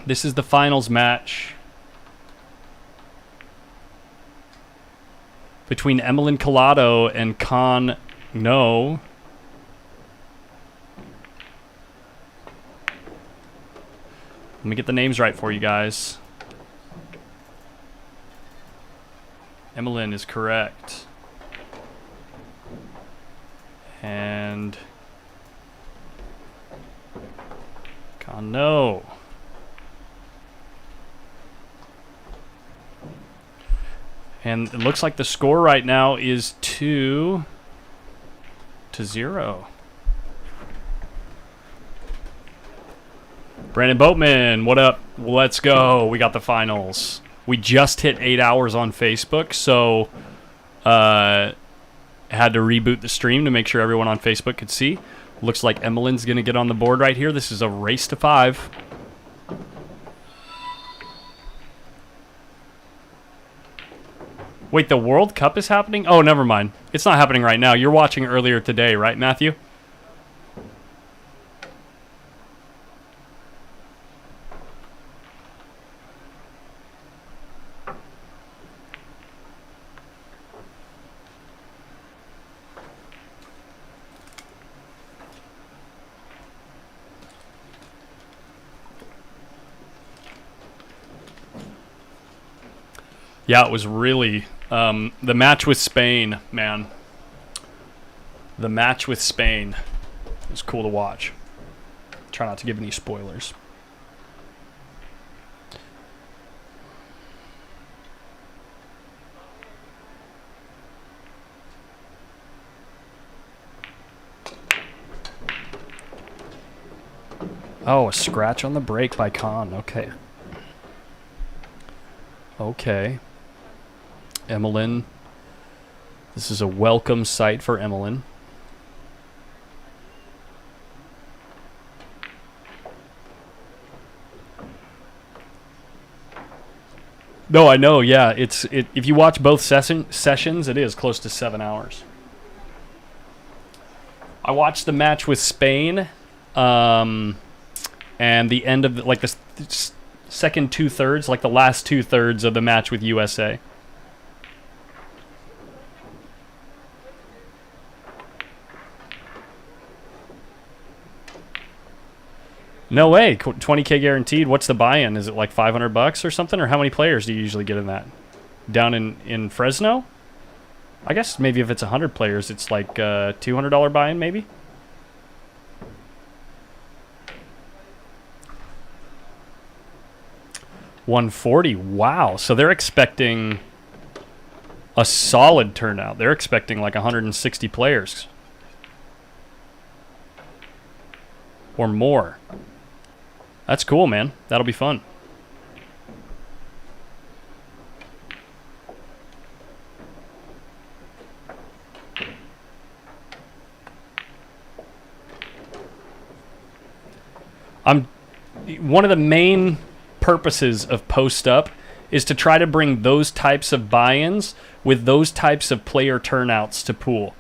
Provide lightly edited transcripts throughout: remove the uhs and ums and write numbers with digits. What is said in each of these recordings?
This is the finals match between Emmeline Collado and Con No. Let me get the names right for you guys. Emmeline is correct. And Con No. And it looks like the score right now is 2-0. Brandon Boatman, what up? Let's go. We got the finals. We just hit 8 hours on Facebook, so had to reboot the stream to make sure everyone on Facebook could see. Looks like Emmeline's going to get on the board right here. This is a race to 5. Wait, the World Cup is happening? Oh, never mind. It's not happening right now. You're watching earlier today, right, Matthew? Yeah, it was really... the match with Spain, man. The match with Spain was cool to watch. Try not to give any spoilers. Oh, a scratch on the break by Khan. Okay. Okay. Emmeline. This is a welcome sight for Emmeline. No, I know. Yeah, if you watch both sessions, it is close to 7 hours. I watched the match with Spain, and the end of the second 2/3, like the last 2/3 of the match with USA. No way. 20K guaranteed. What's the buy-in? Is it like $500 or something? Or how many players do you usually get in that? Down in Fresno? I guess maybe if it's 100 players, it's like $200 buy-in maybe? $140. Wow. So they're expecting a solid turnout. They're expecting like 160 players. Or more. That's cool, man. That'll be fun. One of the main purposes of PostUp is to try to bring those types of buy-ins with those types of player turnouts to pool.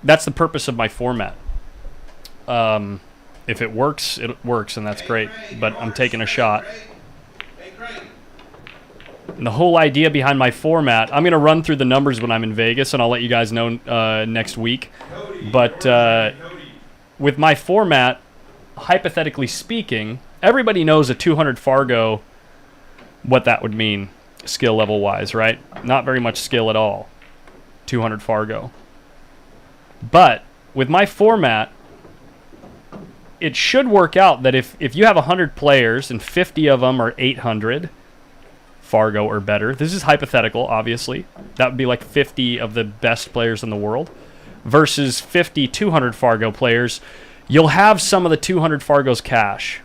That's the purpose of my format. If it works, and that's great. But I'm taking a shot. And the whole idea behind my format, I'm going to run through the numbers when I'm in Vegas, and I'll let you guys know next week. But with my format, hypothetically speaking, everybody knows a 200 Fargo, what that would mean skill level-wise, right? Not very much skill at all. 200 Fargo. But with my format, it should work out that if you have 100 players and 50 of them are 800 Fargo or better, this is hypothetical, obviously. That would be like 50 of the best players in the world versus 50 200 Fargo players. You'll have some of the 200 Fargos cash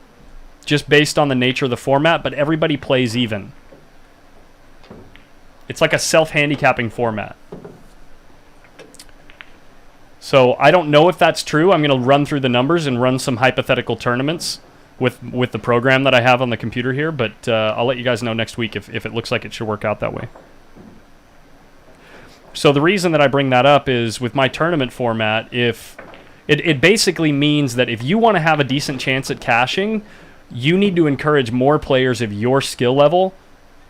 just based on the nature of the format, but everybody plays even. It's like a self-handicapping format. So I don't know if that's true. I'm going to run through the numbers and run some hypothetical tournaments with the program that I have on the computer here, but I'll let you guys know next week if it looks like it should work out that way. So the reason that I bring that up is with my tournament format, if it basically means that if you want to have a decent chance at cashing, you need to encourage more players of your skill level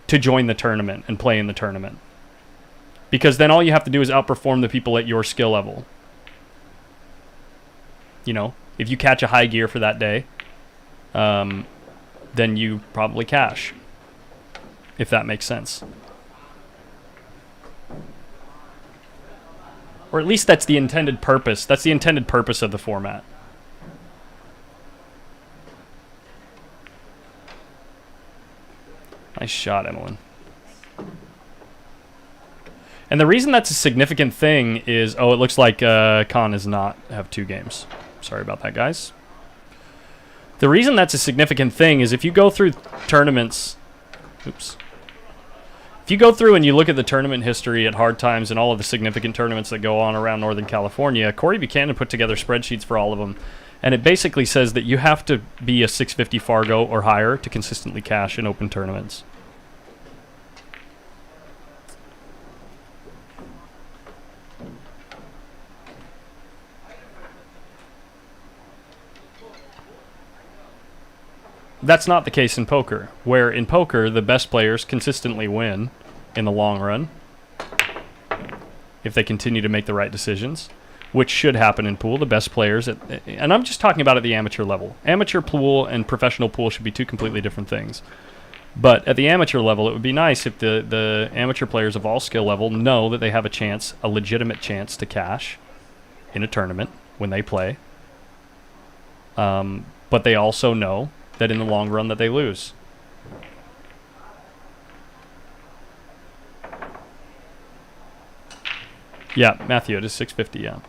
to join the tournament and play in the tournament. Because then all you have to do is outperform the people at your skill level. You know, if you catch a high gear for that day, then you probably cash, if that makes sense. Or at least that's the intended purpose. That's the intended purpose of the format. Nice shot, Emmeline. And the reason that's a significant thing is... Oh, it looks like Khan does not have 2 games. Sorry about that, guys. The reason that's a significant thing is if you go through tournaments... Oops. If you go through and you look at the tournament history at Hard Times and all of the significant tournaments that go on around Northern California, Corey Buchanan put together spreadsheets for all of them. And it basically says that you have to be a 650 Fargo or higher to consistently cash in open tournaments. That's not the case in poker, where in poker, the best players consistently win in the long run if they continue to make the right decisions, which should happen in pool. The best players, and I'm just talking about at the amateur level. Amateur pool and professional pool should be 2 completely different things. But at the amateur level, it would be nice if the amateur players of all skill level know that they have a chance, a legitimate chance to cash in a tournament when they play. But they also know that in the long run that they lose. Yeah, Matthew, it is 650, yeah.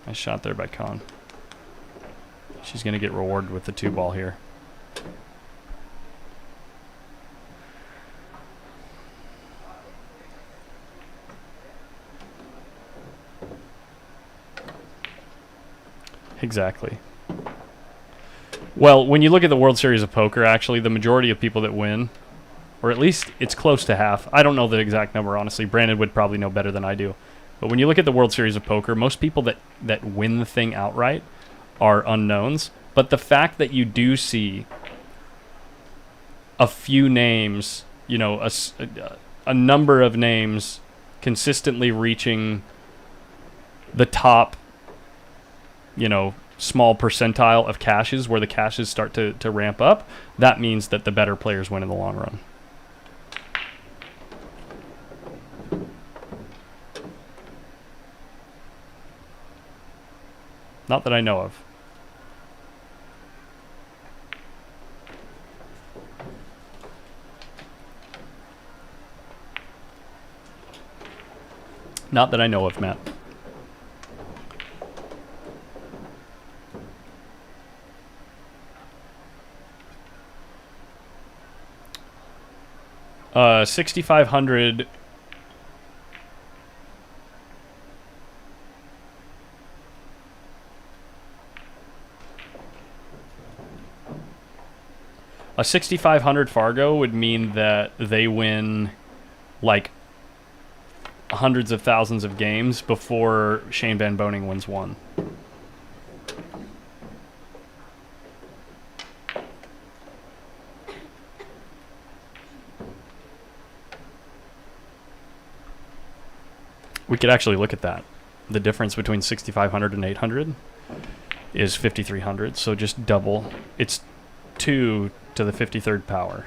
Nice shot there by Khan. She's going to get rewarded with the 2-ball here. Exactly. Well, when you look at the World Series of Poker, actually, the majority of people that win, or at least it's close to half. I don't know the exact number, honestly. Brandon would probably know better than I do. But when you look at the World Series of Poker, most people that win the thing outright are unknowns. But the fact that you do see a few names, you know, a number of names consistently reaching the top, you know, small percentile of cashes where the cashes start to ramp up, that means that the better players win in the long run. Not that I know of. Not that I know of, Matt. Uh, 6,500. A 6,500 Fargo would mean that they win like hundreds of thousands of games before Shane Van Boening wins one. We could actually look at that. The difference between 6,500 and 800 is 5,300, so just double. It's 2 to the 53rd power.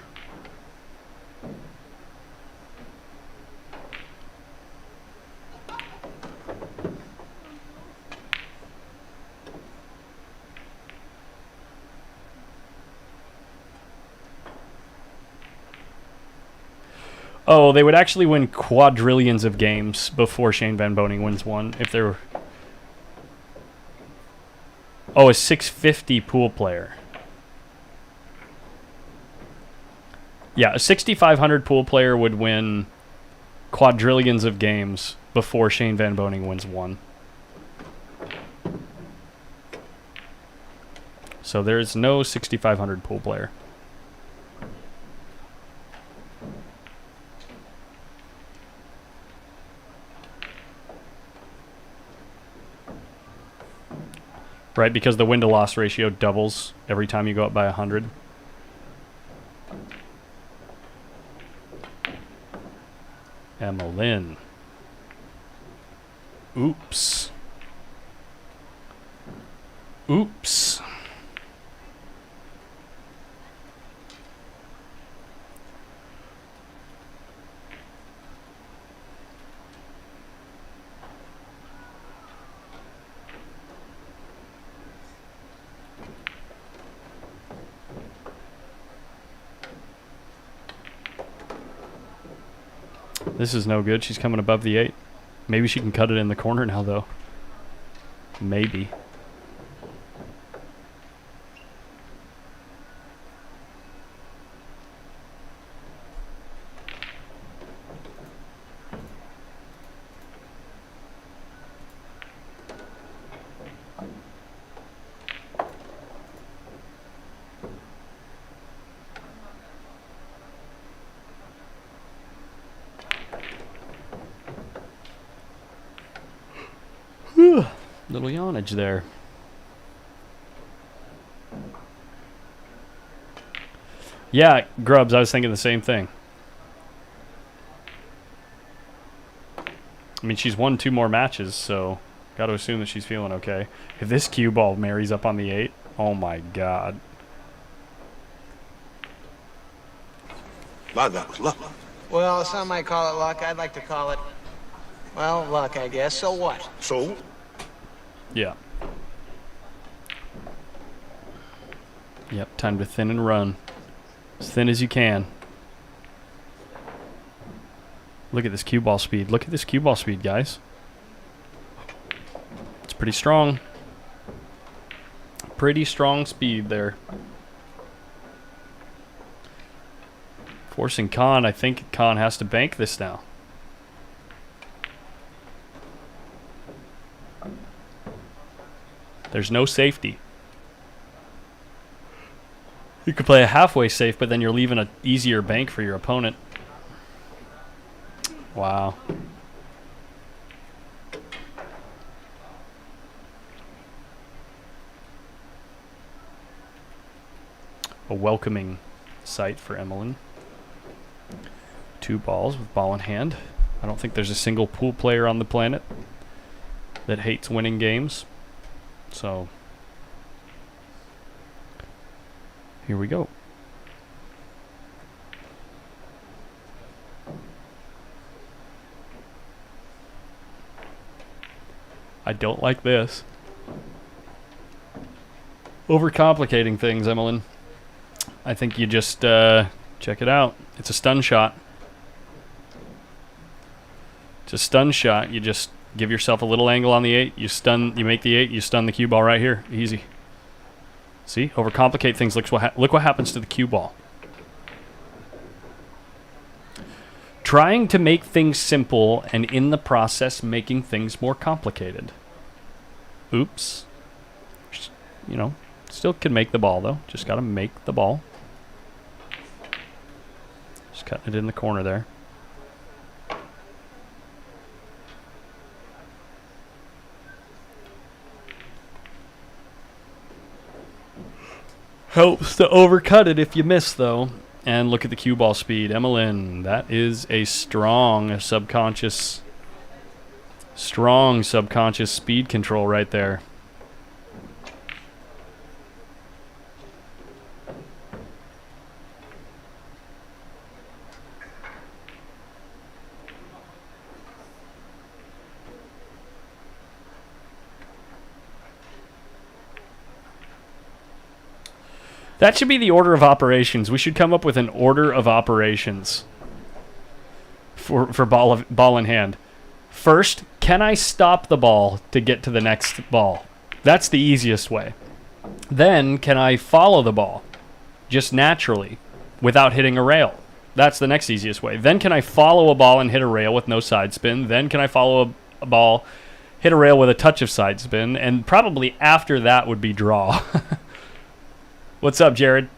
Oh, they would actually win quadrillions of games before Shane Van Boening wins one. If there were... Oh, a 650 pool player. Yeah, a 6,500 pool player would win quadrillions of games before Shane Van Boening wins one. So there is no 6,500 pool player. right? Because the win-to-loss ratio doubles every time you go up by 100. Emmeline. Oops. Oops. This is no good. She's coming above the 8. Maybe she can cut it in the corner now, though. Maybe. Little yawnage there. Yeah, Grubs, I was thinking the same thing. I mean, she's won 2 more matches, so got to assume that she's feeling okay. If this cue ball marries up on the 8, oh my god. Luck. Well, some might call it luck. I'd like to call it, well, luck, I guess. So what? So? Yeah. Yep, time to thin and run. As thin as you can. Look at this cue ball speed. Look at this cue ball speed, guys. It's pretty strong. Pretty strong speed there. Forcing Khan. I think Khan has to bank this now. There's no safety. You could play a halfway safe, but then you're leaving an easier bank for your opponent. Wow. A welcoming sight for Emmeline. 2 balls with ball in hand. I don't think there's a single pool player on the planet that hates winning games. So, here we go. I don't like this. Overcomplicating things, Emmeline. I think you just check it out. It's a stun shot. It's a stun shot. You just give yourself a little angle on the 8. You stun. You make the 8. You stun the cue ball right here. Easy. See? Overcomplicate things. Look what happens to the cue ball. Trying to make things simple and in the process making things more complicated. Oops. You know, still can make the ball though. Just got to make the ball. Just cutting it in the corner there. Helps to overcut it if you miss, though. And look at the cue ball speed. Emmeline, that is a strong subconscious speed control right there. That should be the order of operations. We should come up with an order of operations for ball in hand. First, can I stop the ball to get to the next ball? That's the easiest way. Then, can I follow the ball just naturally without hitting a rail? That's the next easiest way. Then, can I follow a ball and hit a rail with no side spin? Then, can I follow a ball, hit a rail with a touch of side spin? And probably after that would be draw. What's up, Jared?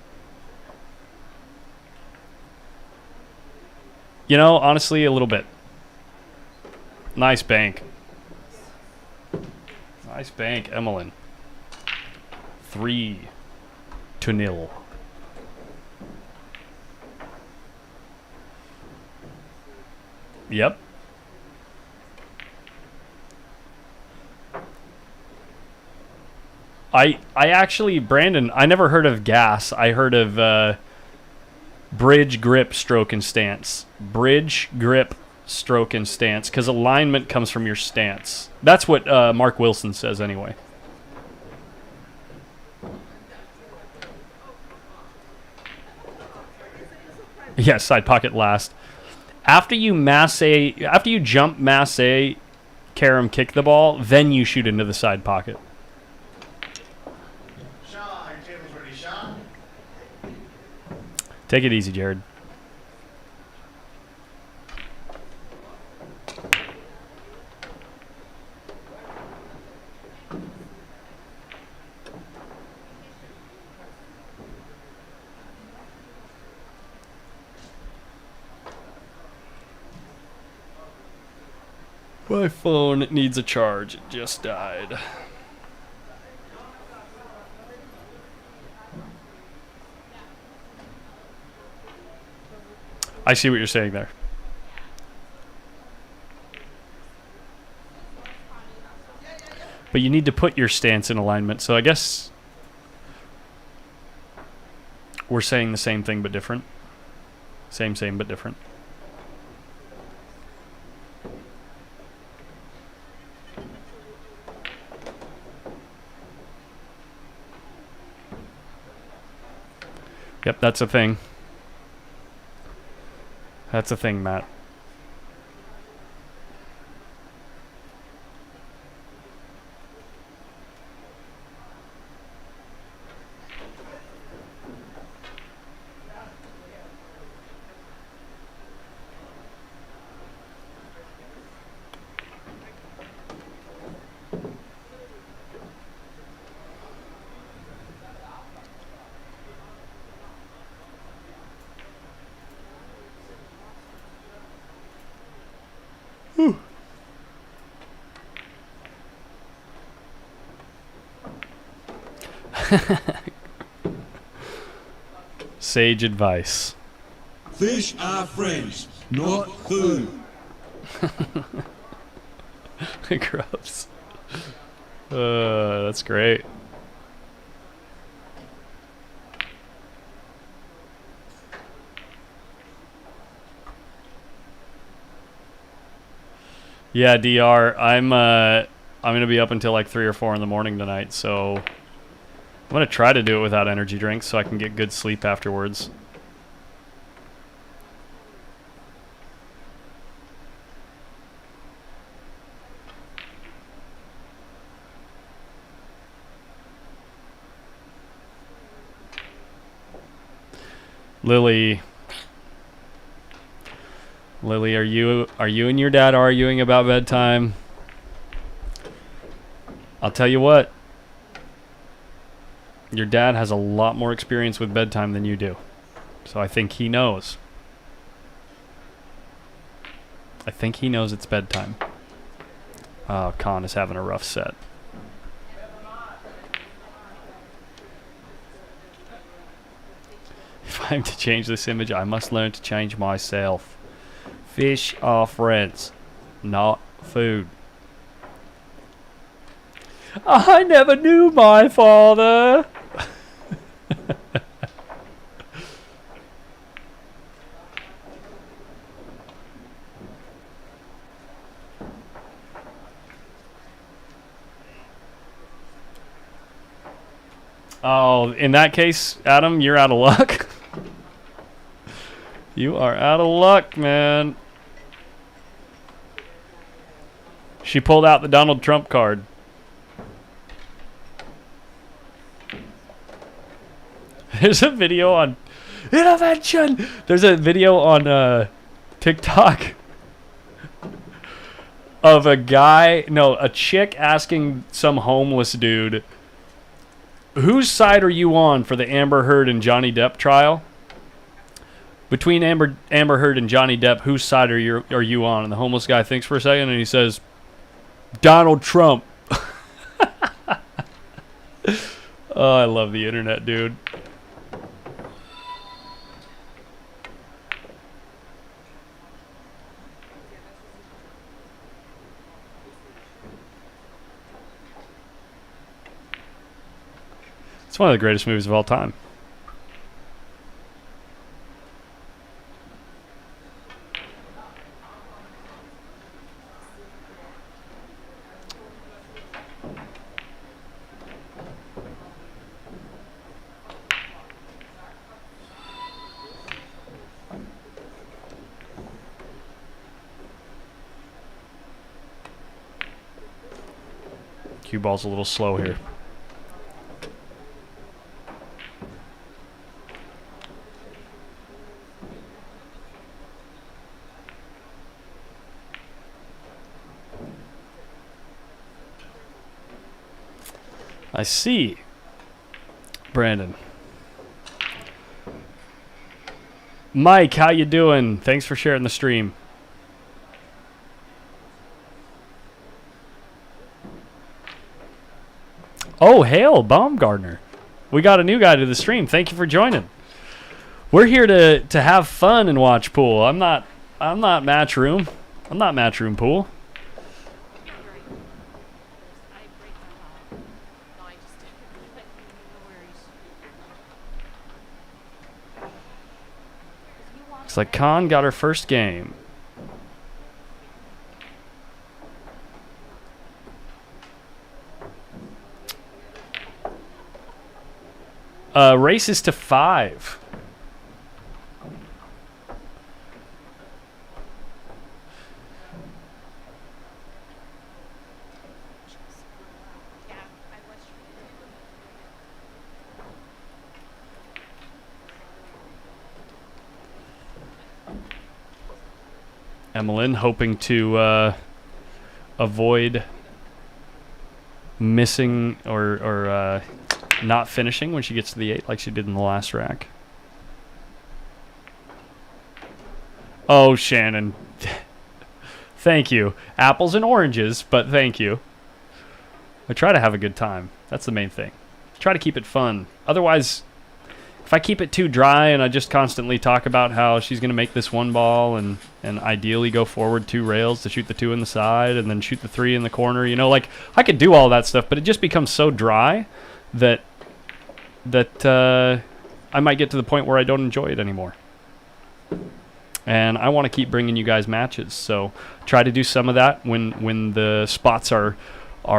You know, honestly, a little bit. Nice bank. Nice bank, Emmeline. 3-0. Yep. I actually, Brandon, I never heard of gas. I heard of bridge, grip, stroke, and stance. Bridge, grip, stroke, and stance. Because alignment comes from your stance. That's what Mark Wilson says anyway. Yes, side pocket last. After you jump masse, carom, kick the ball, then you shoot into the side pocket. Take it easy, Jared. My phone needs a charge. It just died. I see what you're saying there. But you need to put your stance in alignment. So I guess we're saying the same thing but different. Same but different. Yep, that's a thing. That's a thing, Matt. Sage advice. Fish are friends, not food. Gross. That's great. Yeah, DR. I'm gonna be up until like 3 or 4 in the morning tonight, so I'm gonna try to do it without energy drinks so I can get good sleep afterwards. Lily, are you and your dad arguing about bedtime? I'll tell you what. Your dad has a lot more experience with bedtime than you do. So I think he knows. I think he knows it's bedtime. Oh, Khan is having a rough set. If I'm to change this image, I must learn to change myself. Fish are friends, not food. I never knew my father. Oh, in that case, Adam, you're out of luck. You are out of luck, man. She pulled out the Donald Trump card. There's a video on intervention. There's a video on TikTok of a chick asking some homeless dude, whose side are you on for the Amber Heard and Johnny Depp trial? Between Amber Heard and Johnny Depp, whose side are you on? And the homeless guy thinks for a second and he says, Donald Trump. Oh, I love the internet, dude. It's one of the greatest movies of all time. Cue ball's a little slow here. I see. Brandon. Mike, how you doing? Thanks for sharing the stream. Oh, hail, Baumgartner. We got a new guy to the stream. Thank you for joining. We're here to have fun and watch pool. I'm not Matchroom. I'm not Matchroom pool. Looks like Khan got her first game. Races to 5. Emmeline hoping to avoid missing or not finishing when she gets to the 8 like she did in the last rack. Oh, Shannon. Thank you. Apples and oranges, but thank you. I try to have a good time. That's the main thing. Try to keep it fun. Otherwise, if I keep it too dry and I just constantly talk about how she's going to make this one ball and ideally go forward 2 rails to shoot the 2 in the side and then shoot the 3 in the corner, you know, like I could do all that stuff, but it just becomes so dry that I might get to the point where I don't enjoy it anymore. And I want to keep bringing you guys matches, so try to do some of that when the spots are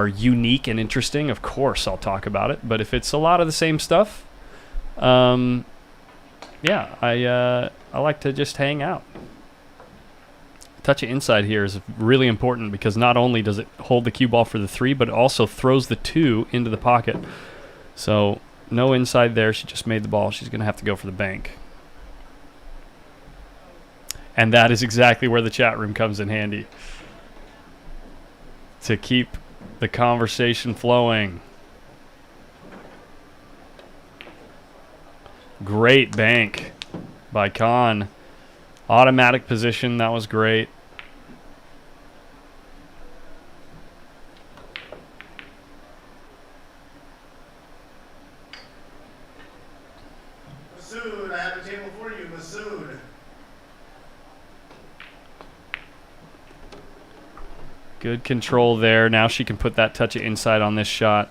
unique and interesting. Of course, I'll talk about it. But if it's a lot of the same stuff, yeah, I like to just hang out. Touch of inside here is really important because not only does it hold the cue ball for the 3, but it also throws the 2 into the pocket. So no inside there. She just made the ball. She's going to have to go for the bank. And that is exactly where the chat room comes in handy. To keep the conversation flowing. Great bank by Khan. Automatic position. That was great. Masood, I have a table for you, Masood. Good control there. Now she can put that touch of inside on this shot.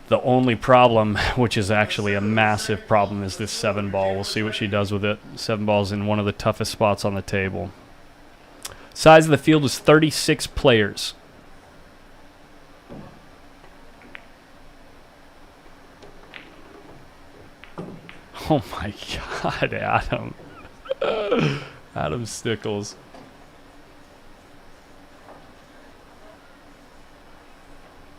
The only problem, which is actually a massive problem, is this 7 ball. We'll see what she does with it. 7 ball's in one of the toughest spots on the table. Size of the field is 36 players. Oh my God, Adam. Adam Stickles.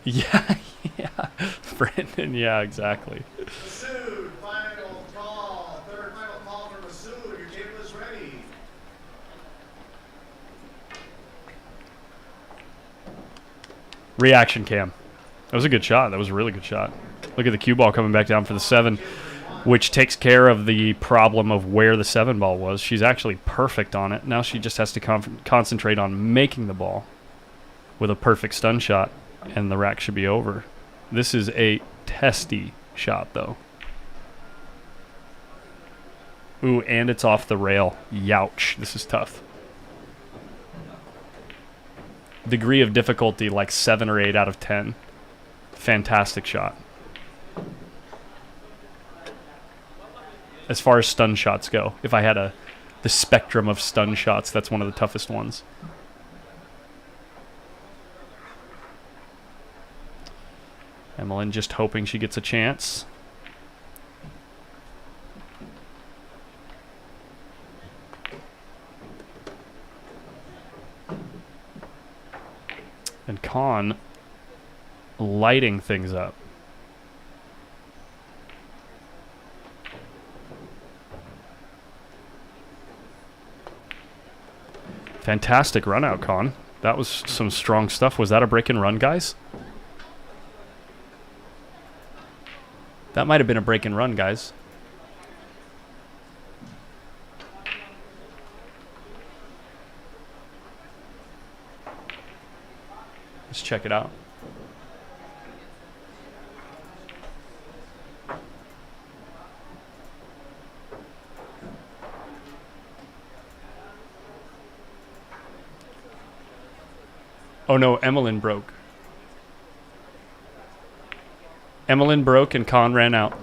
Yeah, yeah. Brandon, yeah, exactly. Masood, final call. Third final call for Masood. Your table is ready. Reaction cam. That was a good shot. That was a really good shot. Look at the cue ball coming back down for the 7, which takes care of the problem of where the 7 ball was. She's actually perfect on it. Now she just has to concentrate on making the ball with a perfect stun shot, and the rack should be over. This is a testy shot, though. Ooh, and it's off the rail. Youch. This is tough. Degree of difficulty, like 7 or 8 out of 10. Fantastic shot. As far as stun shots go, if I had the spectrum of stun shots, that's one of the toughest ones. Emmeline just hoping she gets a chance. And Con lighting things up. Fantastic run out, Con. That was some strong stuff. Was that a break and run, guys? That might have been a break and run, guys. Let's check it out. Oh no, Emmeline broke. Emmeline broke and Con ran out.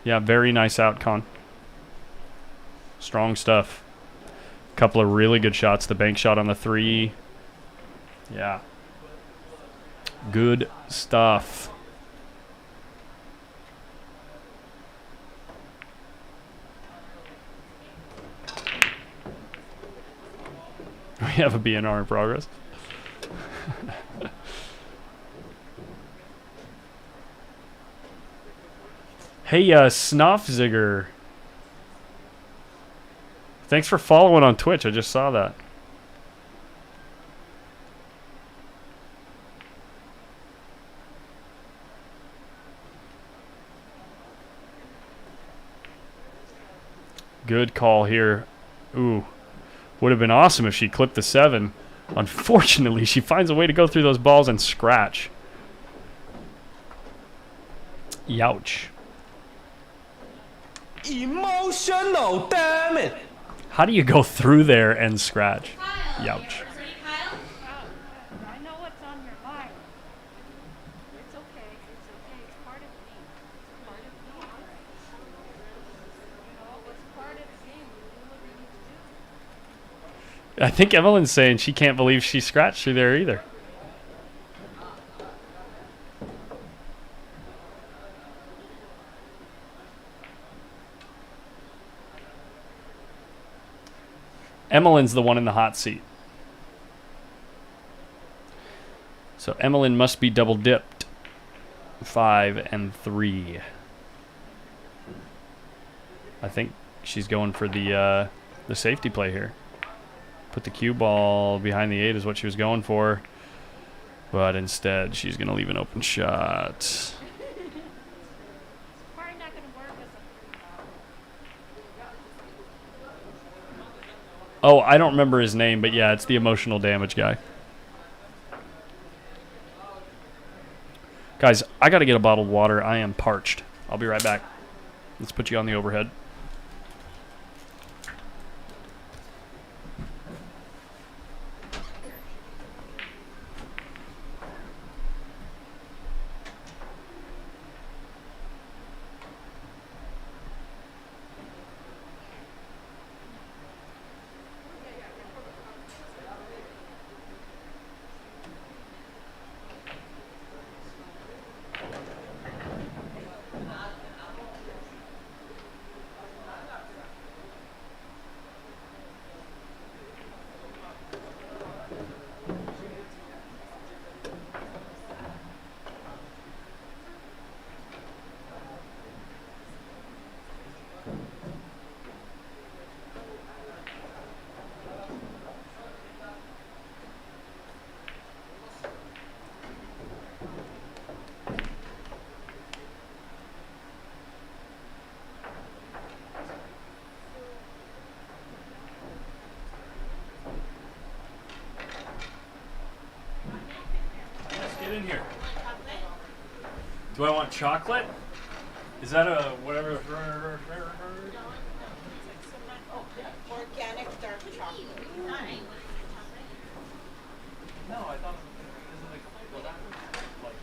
Yeah, very nice out, Con. Strong stuff. Couple of really good shots. The bank shot on the 3. Yeah. Good stuff. We have a BNR in progress. Hey, Snuffzigger. Thanks for following on Twitch. I just saw that. Good call here. Ooh. Would have been awesome if she clipped the 7. Unfortunately, she finds a way to go through those balls and scratch. Youch. Emotional, damn it! How do you go through there and scratch? Youch. I know what's on your mind. It's okay. It's okay. It's part of the game. It's part of the game. You know, it's part of the game. You do what you need to do. I think Emmeline's saying she can't believe she scratched through there either. Emmeline's the one in the hot seat. So Emmeline must be double dipped. 5 and 3. I think she's going for the safety play here. Put the cue ball behind the 8 is what she was going for. But instead, she's going to leave an open shot. Oh, I don't remember his name, but yeah, it's the emotional damage guy. Guys, I got to get a bottle of water. I am parched. I'll be right back. Let's put you on the overhead. Get in here. Do I want chocolate? Is that a whatever? Organic dark chocolate. No, I thought isn't it like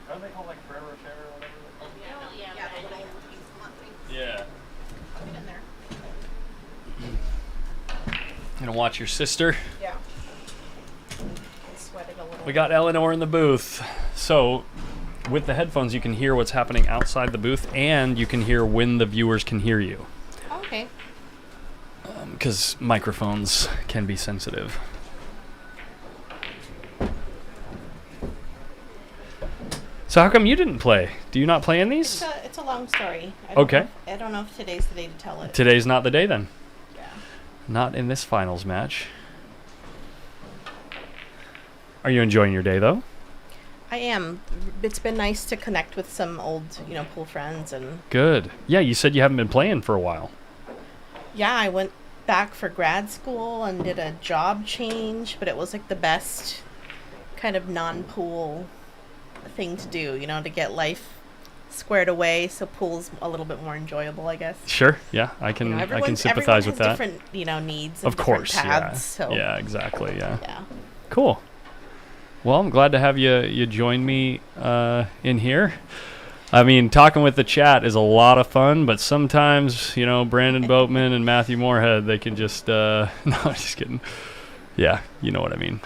don't they call like Ferrero Rocher or whatever? Yeah, the little pink hot things. Yeah. Get in there. Gonna watch your sister. Yeah. I'm sweating a little. We got Eleanor in the booth. So, with the headphones, you can hear what's happening outside the booth, and you can hear when the viewers can hear you. Okay. Because microphones can be sensitive. So how come you didn't play? Do you not play in these? It's a long story. Okay. I don't know if today's the day to tell it. Today's not the day then. Yeah. Not in this finals match. Are you enjoying your day though? I am. It's been nice to connect with some old, pool friends and. Good. Yeah, you said you haven't been playing for a while. Yeah, I went back for grad school and did a job change, but it was like the best kind of non-pool thing to do, to get life squared away so pool's a little bit more enjoyable, I guess. Sure. Yeah, I can sympathize with that. Everyone has different, needs. Of course. Paths, So. Yeah. Exactly. Yeah. Yeah. Cool. Well, I'm glad to have you join me in here. I mean, talking with the chat is a lot of fun, but sometimes, Brandon Boatman and Matthew Moorhead, they can just, no, I'm just kidding. Yeah, you know what I mean.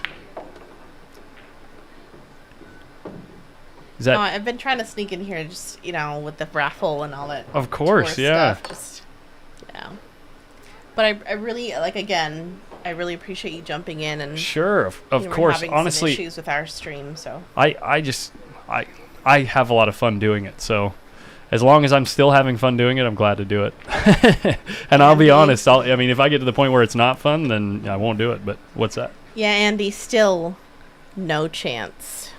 Is that? No, I've been trying to sneak in here just, with the raffle and all that. Of course, yeah. Stuff, just, yeah. But I really, again, I really appreciate you jumping in and. Sure, of we're course. having Honestly, some issues with our stream, so. I have a lot of fun doing it, so as long as I'm still having fun doing it, I'm glad to do it. And I'll be honest, if I get to the point where it's not fun, then I won't do it, but what's that? Yeah, Andy, still no chance.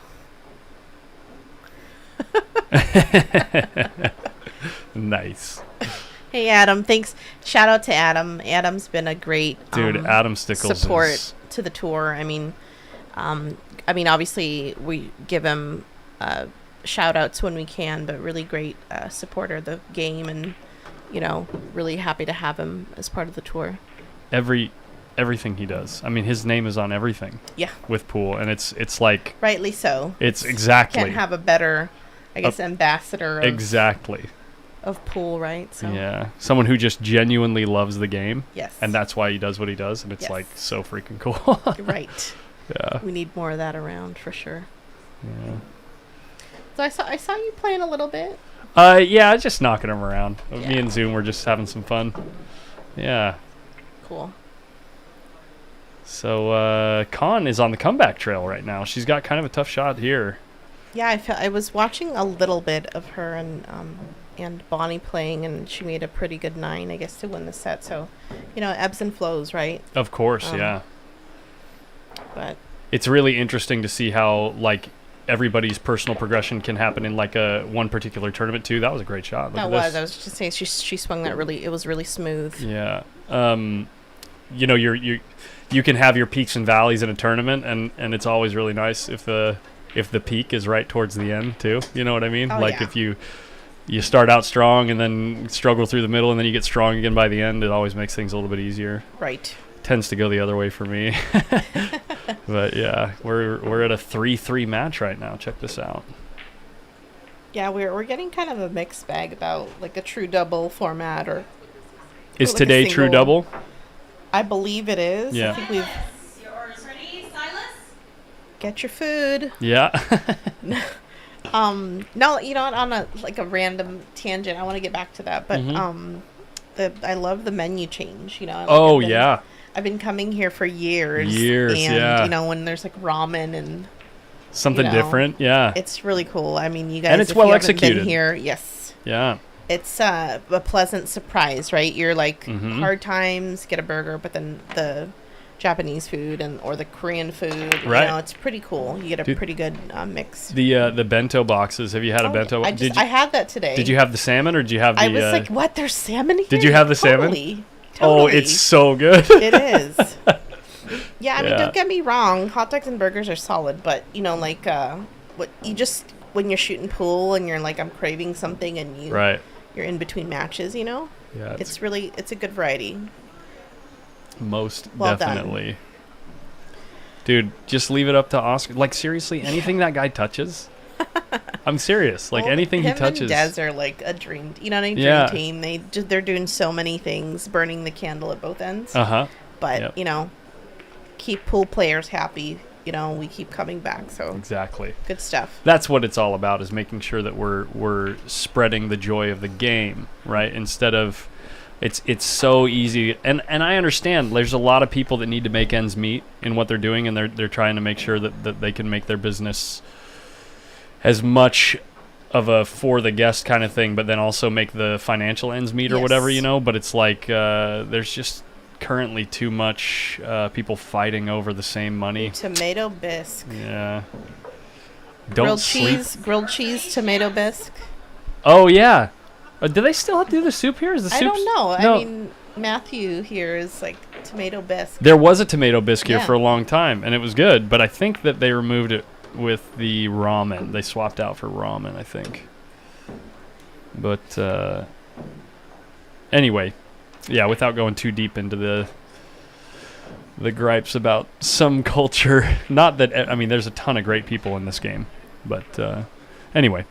Nice. Hey, Adam, thanks. Shout out to Adam. Adam's been a great Adam Stickles support to the tour. I mean, obviously we give him shout outs when we can, but really great supporter of the game, and really happy to have him as part of the tour. Everything he does. I mean, his name is on everything. Yeah. With pool, and it's like rightly so. It's exactly can't have a better, I guess, ambassador. Exactly. Of pool, right? So. Yeah, someone who just genuinely loves the game. Yes. And that's why he does what he does, and it's like so freaking cool. Right. Yeah. We need more of that around for sure. Yeah. So I saw you playing a little bit. Yeah, just knocking them around. Yeah. Me and Zoom were just having some fun. Yeah. Cool. So Con is on the comeback trail right now. She's got kind of a tough shot here. Yeah, I was watching a little bit of her and Bonnie playing, and she made a pretty good 9, I guess, to win the set. So, ebbs and flows, right? Of course, yeah. But it's really interesting to see how everybody's personal progression can happen in one particular tournament too. That was a great shot. I was just saying she swung that it was really smooth. Yeah. You can have your peaks and valleys in a tournament, and it's always really nice if the peak is right towards the end too. You know what I mean? If you start out strong and then struggle through the middle and then you get strong again by the end, it always makes things a little bit easier. Right. Tends to go the other way for me. But yeah, we're at a 3-3 match right now. Check this out. Yeah, we're getting kind of a mixed bag about a true double format or. Is today true double? I believe it is. Yeah. I think we've. Your order's ready, Silas? Get your food. Yeah. No, on a random tangent, I want to get back to that, but I love the menu change. Yeah. I've been coming here for years. And, yeah. When there's ramen and something different, yeah. It's really cool. I mean, you guys, and it's if well you haven't executed. been here, yes. Yeah. It's a pleasant surprise, right? You're hard times, get a burger, but then the Japanese food or the Korean food, right? It's pretty cool. You get a pretty good mix. The bento boxes. Have you had a bento? I had that today. Did you have the salmon or did you have the? I was like, what? There's salmon here? Did you have the salmon? Totally. Oh, it's so good. It is. Yeah, I mean, don't get me wrong. Hot dogs and burgers are solid, but what you just when you're shooting pool and you're like, I'm craving something, and you're in between matches, you know? Yeah, It's a good variety. Most Well definitely. done. Dude, just leave it up to Oscar. Like, seriously, anything that guy touches? I'm serious. Like, Well, anything he him touches. and Des are like a dream, you know what I mean? Yeah. Dream team. They're doing so many things, burning the candle at both ends. Uh-huh. But, Yep. you know, keep pool players happy. You know, we keep coming back, so Exactly. good stuff. That's what it's all about, is making sure that we're spreading the joy of the game, right? Instead of it's so easy, and I understand there's a lot of people that need to make ends meet in what they're doing, and they're trying to make sure that they can make their business as much of a for the guest kind of thing, but then also make the financial ends meet or whatever, you know. But it's like there's just currently too much people fighting over the same money. Tomato bisque. Yeah. Don't Grilled cheese, tomato bisque. Oh yeah. Do they still have to do the soup here? Is the soup? I don't know. No. I mean, Matthew here is like tomato bisque. There was a tomato bisque here Yeah. for a long time, and it was good. But I think that they removed it with the ramen. They swapped out for ramen, I think. But anyway, yeah. Without going too deep into the gripes about some culture, not that I mean, there's a ton of great people in this game, but anyway,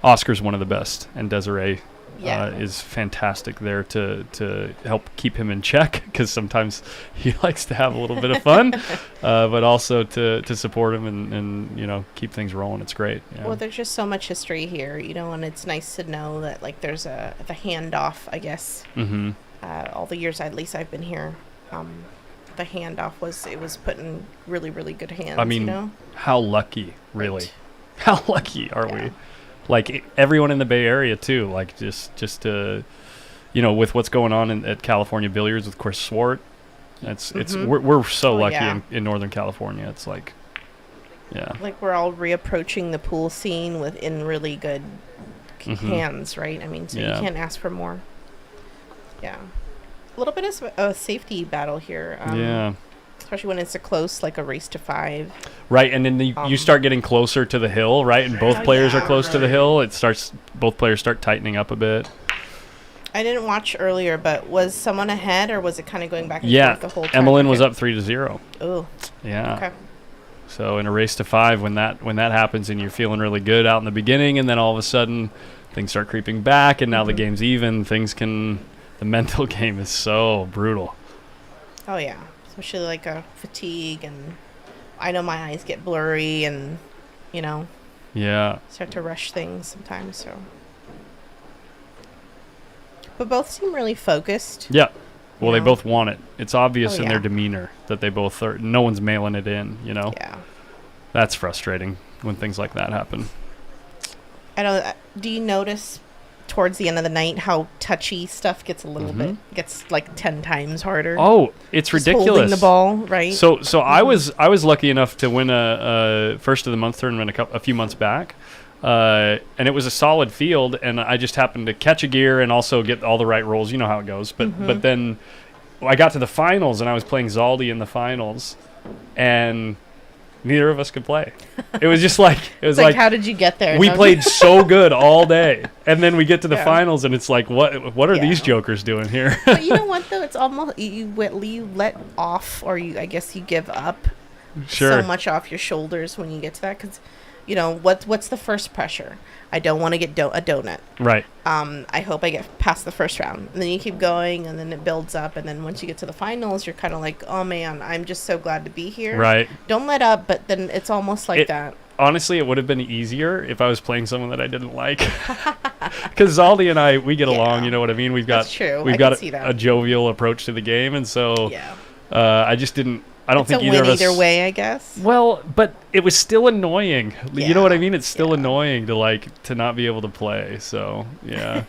Oscar's one of the best, and Desiree is fantastic there to help keep him in check, because sometimes he likes to have a little bit of fun, but also to support him and you know, keep things rolling. It's great. Yeah. Well, there's just so much history here, you know, and it's nice to know that like there's the handoff, I guess. Mm-hmm. All the years at least I've been here, the handoff was put in really, really good hands. I mean, you know? how lucky, really? Right. How lucky are we? Like, everyone in the Bay Area too. Like, just to, you know, with what's going on at California Billiards with Chris Swart, it's we're so lucky in Northern California. It's like, yeah, like we're all reapproaching the pool scene in really good hands, right? I mean, so you can't ask for more. Yeah, a little bit of a safety battle here. Yeah. Especially when it's a close, like a race to 5. Right, and then you start getting closer to the hill, right? And both players are close to the hill. Both players start tightening up a bit. I didn't watch earlier, but was someone ahead, or was it kind of going back and forth the whole time? Emmeline was up 3-0. Oh. Yeah. Okay. So in a race to 5, when that happens, and you're feeling really good out in the beginning, and then all of a sudden things start creeping back, and now the game's even. The mental game is so brutal. Oh yeah. Especially like a fatigue, and I know my eyes get blurry, and you know, start to rush things sometimes. So, but both seem really focused. Yeah, well, they know? both want it. It's obvious Oh, in their yeah. demeanor that they both are. No one's mailing it in. You know. Yeah. That's frustrating when things like that happen. I don't. Do you notice towards the end of the night how touchy stuff gets a little bit, gets like 10 times harder? Oh, it's Just ridiculous. holding the ball, right? So I was lucky enough to win a first of the month tournament a few months back, and it was a solid field, and I just happened to catch a gear and also get all the right rolls. You know how it goes. But then I got to the finals, and I was playing Zaldi in the finals, and neither of us could play. It was just like it's like how did you get there? We played so good all day, and then we get to the finals, and it's like, what are these jokers doing here? But you know what though? It's almost you let off, or I guess you give up so much off your shoulders when you get to that, because you know what's the first pressure? I don't want to get a donut. Right. I hope I get past the first round, and then you keep going, and then it builds up, and then once you get to the finals, you're kind of like, oh man, I'm just so glad to be here. Right. Don't let up, but then it's almost like that. Honestly, it would have been easier if I was playing someone that I didn't like, because Zaldi and we get along. You know what I mean? We've got a jovial approach to the game, and so I just didn't. I don't think either of us. Either way, I guess. Well, but it was still annoying. You know what I mean? It's still annoying to not be able to play. So yeah.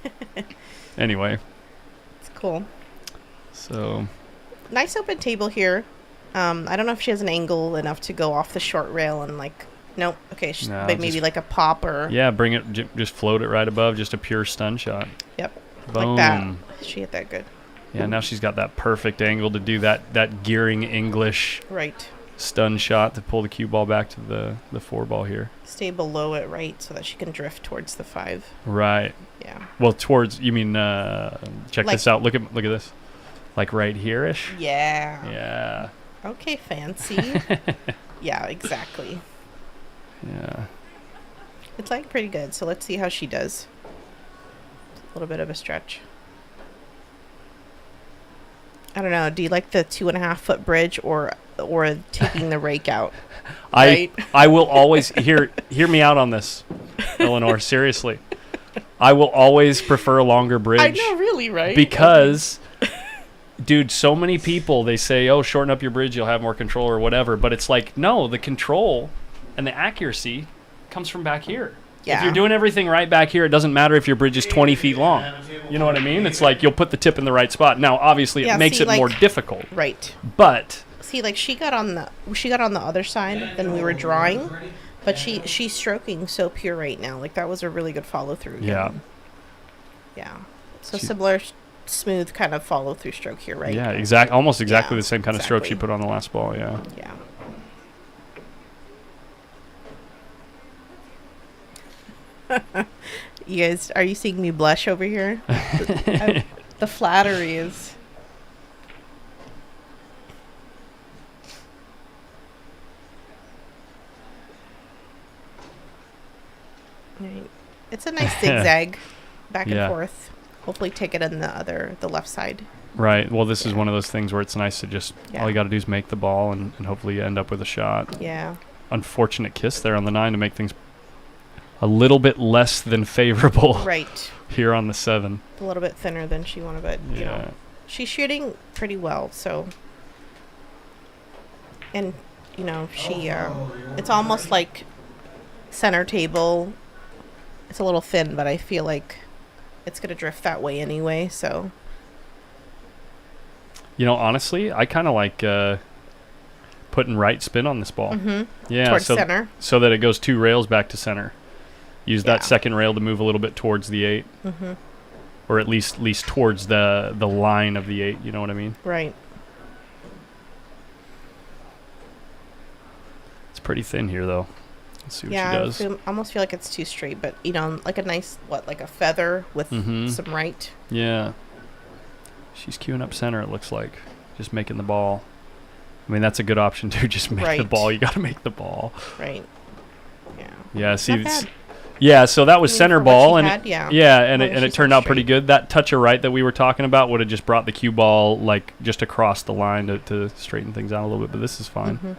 Anyway. It's cool. So. Nice open table here. I don't know if she has an angle enough to go off the short rail and like. Nope. Okay. Maybe like a pop or. Yeah, bring it. Just float it right above. Just a pure stun shot. Yep. Boom. Like that. She hit that good. Yeah, now she's got that perfect angle to do that gearing English. Right. stun shot to pull the cue ball back to the 4 ball here. Stay below it, right, so that she can drift towards the 5. Right. Yeah. Well, towards, you mean, check Like- this out. Look at this. Like right here-ish? Yeah. Yeah. Okay, fancy. Yeah, exactly. Yeah. It's like pretty good, so let's see how she does. A little bit of a stretch. I don't know. Do you like the 2.5-foot bridge or taking the rake out? Right? I will always hear me out on this, Eleanor. Seriously, I will always prefer a longer bridge. I know, really, right? Because, dude, so many people, they say, "Oh, shorten up your bridge, you'll have more control," or whatever. But it's like, no, the control and the accuracy comes from back here. Yeah. If you're doing everything right back here, it doesn't matter if your bridge is 20 feet long. You know what I mean? It's like you'll put the tip in the right spot. Now, obviously, Yeah, it makes see, it like- more difficult. Right. But See, like she got on the other side than we were drawing, but she's stroking so pure right now. Like that was a really good follow through. yeah, Yeah. So She- similar smooth kind of follow through stroke here, right? yeah, almost exactly Yeah, the same kind of stroke she exactly. put on the last ball. Yeah. Yeah. You guys, are you seeing me blush over here? The flattery is. Right. It's a nice zigzag back Yeah. and forth. Hopefully take it in the left side. Right. Well, this is one of those things where it's nice to just Yeah. all you got to do is make the ball and hopefully you end up with a shot. Yeah. Unfortunate kiss there on the 9 to make things a little bit less than favorable Right. here on the 7. A little bit thinner than she wanted, but you Yeah. know, she's shooting pretty well. So, and you know, she it's almost like center table. It's a little thin, but I feel like it's gonna drift that way anyway. So, You know, honestly, I kind of like putting right spin on this ball. Yeah, towards so center. so that it goes 2 rails back to center. Use Yeah. that second rail to move a little bit towards the 8, or at least towards the line of the 8. You know what I mean? Right. It's pretty thin here, though. Let's see what Yeah, she I does. almost feel like it's too straight, but you know, like a nice like a feather with Mhm. some right. Yeah. She's queuing up center, it looks like. Just making the ball. I mean, that's a good option, too. Just make the Right. ball. You got to make the ball. Right. Yeah. Yeah, see. Not bad. Yeah, so that was I mean, center for what ball. she And had, yeah. yeah, and As long as it she's turned not out pretty straight. good. That touch of right that we were talking about would have just brought the cue ball, like, just across the line to straighten things out a little bit. But this is fine.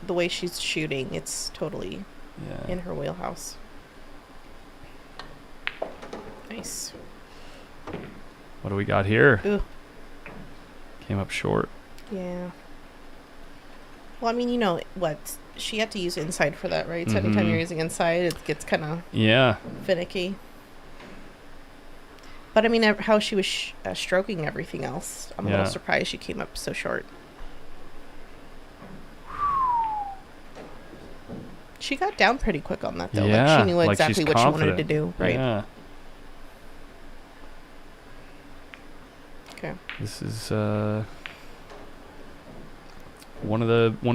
The way she's shooting, it's totally Yeah. in her wheelhouse. Nice. What do we got here? Ooh. Came up short. Yeah. Well, I mean, you know what? She had to use inside for that, right? So anytime Mhm. you're using inside, it gets kind of Yeah. finicky. But I mean, how she was stroking everything else, I'm a Yeah. little surprised she came up so short. She got down pretty quick on that, though. Yeah, Like, she knew like exactly she's what she wanted to confident. do, right? Yeah. Okay. This is one of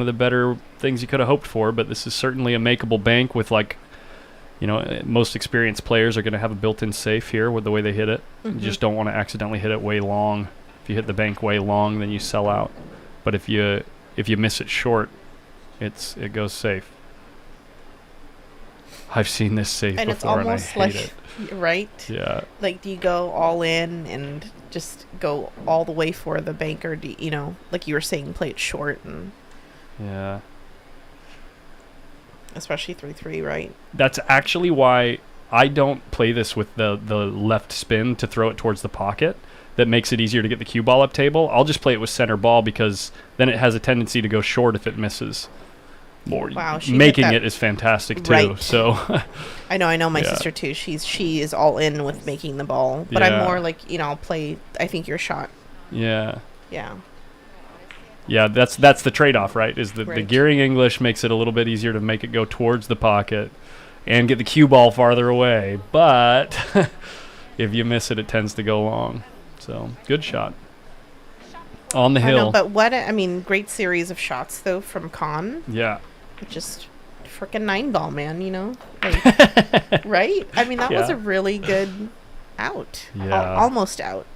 the better things you could have hoped for, but this is certainly a makeable bank with, like, you know, most experienced players are going to have a built-in safe here with the way they hit it. You just don't want to accidentally hit it way long. If you hit the bank way long, then you sell out. But if you miss it short, it goes safe. I've seen this safe And it's before, and I almost hate like, it. right? Yeah. Like, do you go all in and just go all the way for the bank, or do you know, like you were saying, play it short, and Yeah. especially 3-3, right? That's actually why I don't play this with the left spin to throw it towards the pocket. That makes it easier to get the cue ball up table. I'll just play it with center ball because then it has a tendency to go short if it misses. Or Wow, she hit making that it is fantastic too. right. So I know my Yeah. sister too. She is all in with making the ball, but Yeah. I'm more like, you know, I'll play. I think your shot. yeah. Yeah. Yeah, that's the trade-off, right? Is the Right. gearing English makes it a little bit easier to make it go towards the pocket and get the cue ball farther away. But if you miss it, it tends to go long. So, good shot. On the I hill. know, but great series of shots though from Con. Yeah. Just freaking 9-ball, man. Like, right? I mean, that was Yeah. a really good out. Yeah. Almost out.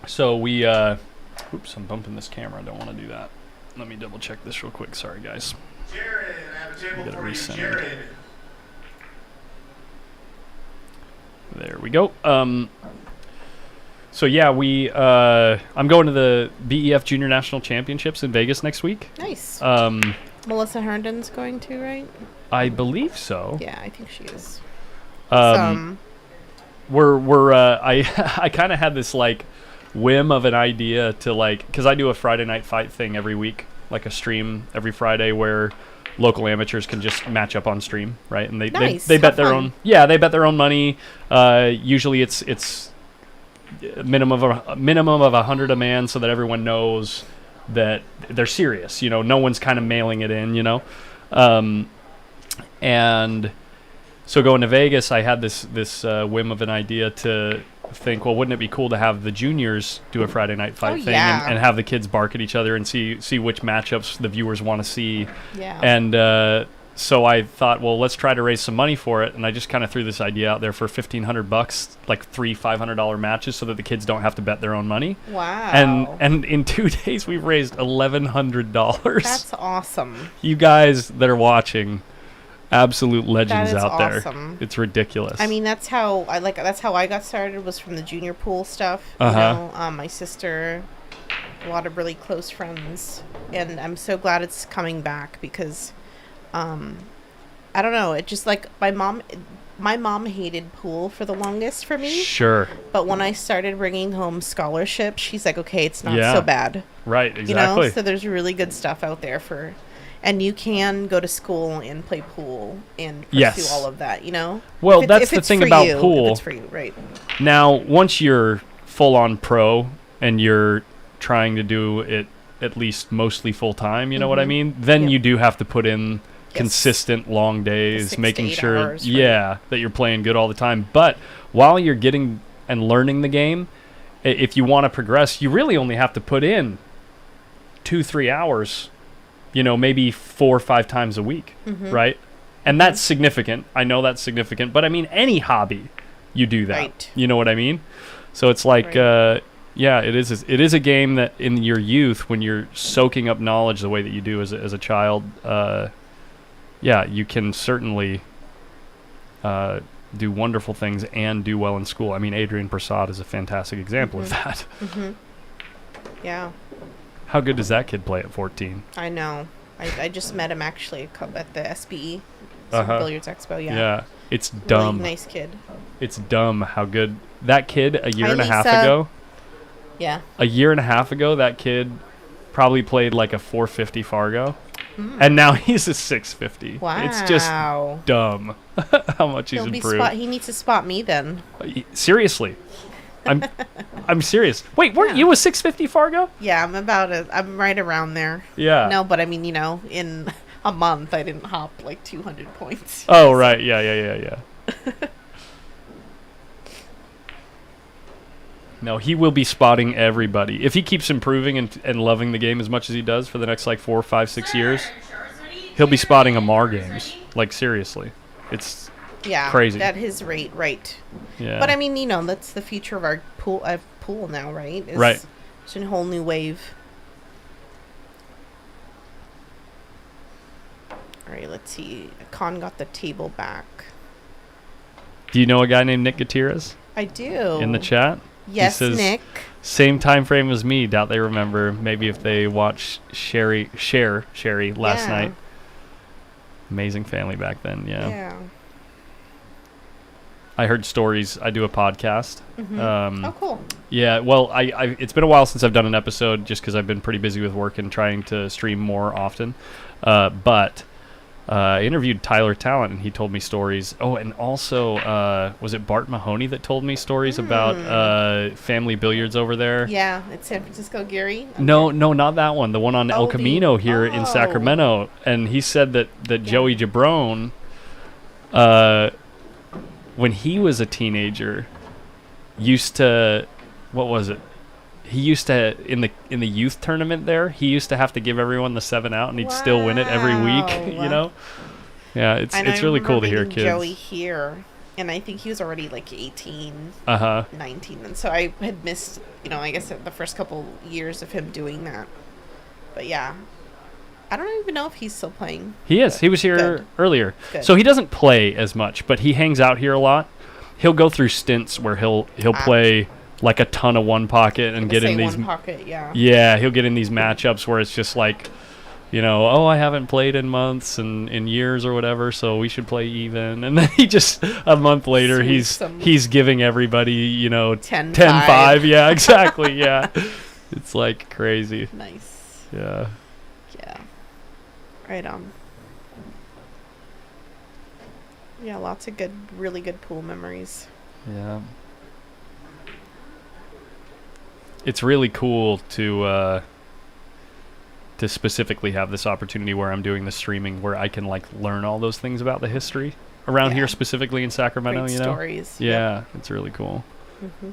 So we, oops, I'm bumping this camera. I don't want to do that. Let me double check this real quick. Sorry, guys. Jared, I have a table Get it for you, recentered. Jared. There we go. So yeah, I'm going to the BEF Junior National Championships in Vegas next week. Nice. Um, Melissa Herndon's going to, right? I believe so. Yeah, I think she is. I kind of had this like whim of an idea to like, because I do a Friday night fight thing every week, like a stream every Friday where local amateurs can just match up on stream, right? And they bet their own. Yeah, they bet their own money. Usually it's a minimum of 100 a man, so that everyone knows that they're serious. No one's kind of mailing it in. And so going to Vegas, I had this whim of an idea to think, well, wouldn't it be cool to have the juniors do a Friday night fight thing and have the kids bark at each other and see which matchups the viewers want to see. Yeah. And so I thought, well, let's try to raise some money for it. And I just kind of threw this idea out there for $1,500, like 3 $500 matches, so that the kids don't have to bet their own money. Wow. And in 2 days, we've raised $1,100. That's awesome. You guys that are watching, absolute legends That is out awesome. there. It's ridiculous. I mean, that's how I got started, was from the junior pool stuff. My sister, a lot of really close friends, and I'm so glad it's coming back because, I don't know, it just like my mom hated pool for the longest for me. Sure. But when I started bringing home scholarships, she's like, okay, it's not so bad. Right. Exactly. So there's really good stuff out there for. And you can go to school and play pool and pursue all of that, Well, that's the thing about pool. If it's for you, right. Now, once you're full-on pro and you're trying to do it at least mostly full-time, you know what I mean? Then you do have to put in consistent long days, 6 making to 8 sure, hours, right. that you're playing good all the time. But while you're getting and learning the game, if you want to progress, you really only have to put in 2-3 hours, maybe 4 or 5 times a week, right? And that's significant. I know that's significant. But, I mean, any hobby, you do that. Right. You know what I mean? So it's like, it is a game that in your youth, when you're soaking up knowledge the way that you do as a child, you can certainly do wonderful things and do well in school. I mean, Adrian Prasad is a fantastic example of that. Yeah. How good does that kid play at 14? I know. I just met him actually at the SBE, Billiards Expo. Yeah. It's dumb. Really nice kid. It's dumb how good that kid a year and a half ago. Yeah. A year and a half ago, that kid probably played like a 450 Fargo, and now he's a 650. Wow. It's just dumb how much he's improved. He needs to spot me then. Seriously. I'm serious. Wait, weren't you a 650 Fargo? Yeah, I'm right around there. Yeah. No, but I mean, in a month I didn't hop like 200 points. Oh, right. Yeah. No, he will be spotting everybody. If he keeps improving and loving the game as much as he does for the next 4, 5, 6 years, he'll be spotting Amar games. Like, seriously. It's crazy. At his rate, right. Yeah. But I mean, that's the future of our pool now, right? Right. It's a whole new wave. All right, let's see. Con got the table back. Do you know a guy named Nick Gutierrez? I do. In the chat? Yes, he says, Nick. Same time frame as me. Doubt they remember. Maybe if they watched Sherry last night. Amazing family back then, Yeah. I heard stories. I do a podcast. Oh, cool. Yeah, well, I it's been a while since I've done an episode just because I've been pretty busy with work and trying to stream more often. But I interviewed Tyler Talent, and he told me stories. Oh, and also, was it Bart Mahoney that told me stories about family billiards over there? Yeah, it's San Francisco Geary. No, not that one. The one on El Camino here in oh. Sacramento. And he said that Joey Jabron, when he was a teenager, used to, what was it? He used to in the youth tournament there. He used to have to give everyone the 7 out, and he'd still win it every week. You know, yeah, it's really cool to hear kids. Joey here, and I think he was already like 18, 19, and so I had missed, I guess the first couple years of him doing that. But yeah, I don't even know if he's still playing. He is. He was here earlier, Good. So he doesn't play as much, but he hangs out here a lot. He'll go through stints where he'll play like a ton of one pocket and get in these one pocket, yeah. Yeah, he'll get in these matchups where it's just like, oh, I haven't played in months and in years or whatever, so we should play even. And then he just a month later he's giving everybody, 10-5. Yeah, exactly. Yeah. It's like crazy. Nice. Yeah. Yeah. Right on. Yeah, lots of really good pool memories. Yeah. It's really cool to specifically have this opportunity where I'm doing the streaming, where I can learn all those things about the history around here, specifically in Sacramento. Great stories. Yeah, Yep. It's really cool. Mm-hmm.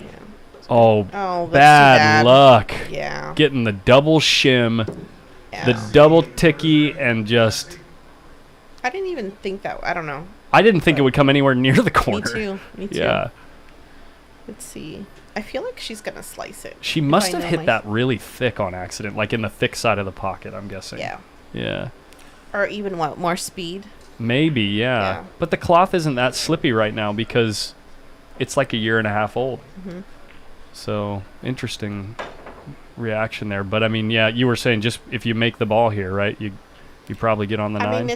Yeah. Oh, that's bad luck. Yeah. Getting the double shim, the double ticky, and just. I didn't even think that. I don't know. I didn't think it would come anywhere near the corner. Me too. Yeah. Let's see. I feel like she's going to slice it. She must have hit that really thick on accident, like in the thick side of the pocket, I'm guessing. Yeah. Yeah. Or even more speed? Maybe, yeah. But the cloth isn't that slippy right now because it's like a year and a half old. Mm-hmm. So, interesting reaction there. But, I mean, yeah, you were saying just if you make the ball here, right, you probably get on the 9. I mean,